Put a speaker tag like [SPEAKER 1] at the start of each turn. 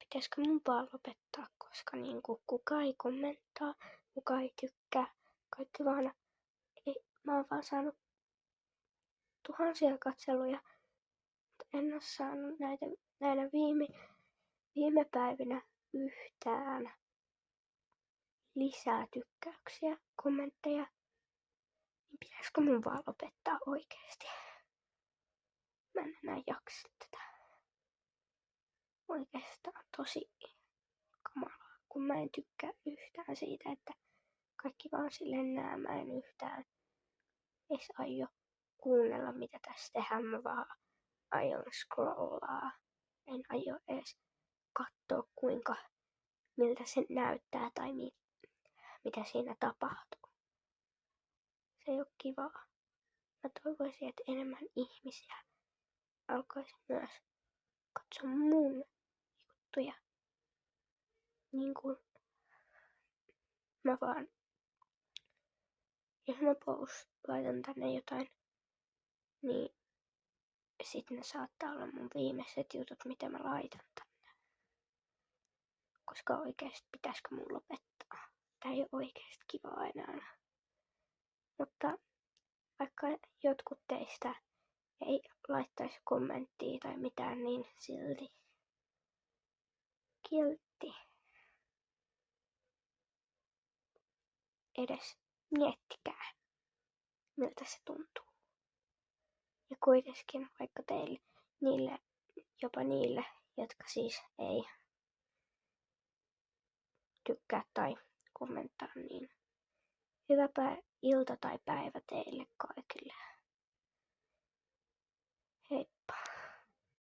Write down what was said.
[SPEAKER 1] pitäisikö mun vaan lopettaa, koska niinku kukaan ei kommentaa, kukaan ei tykkää, kaikki vaan, mä oon vaan saanut tuhansia katseluja, mutta en oo saanut näinä viime päivinä yhtään lisää tykkäyksiä, kommentteja, niin pitäisikö mun vaan lopettaa oikeesti? Mä en enää jaksa tätä. Oikeastaan tosi kamalaa, kun mä en tykkää yhtään siitä, että kaikki vaan silleen nää, mä en yhtään edes aio kuunnella mitä tässä tehdään, mä vaan aion scrollaa. En aio edes katsoa miltä se näyttää tai mitä siinä tapahtuu. Se ei oo kivaa. Mä toivoisin, että enemmän ihmisiä alkaisi myös katsoa mun juttuja. Niin kuin mä vaan, jos mä laitan tänne jotain, niin sit ne saattaa olla mun viimeiset jutut, mitä mä laitan tänne. Koska oikeesti pitäisikö mun lopettaa? Tää ei oo oikeesti kivaa enää. Mutta vaikka jotkut teistä ei laittaisi kommenttia tai mitään, niin silti kiltti. Edes miettikää, miltä se tuntuu. Ja kuitenkin vaikka jopa niille, jotka siis ei tykkää tai kommentaa, niin hyvä ilta tai päivä teille kaikille.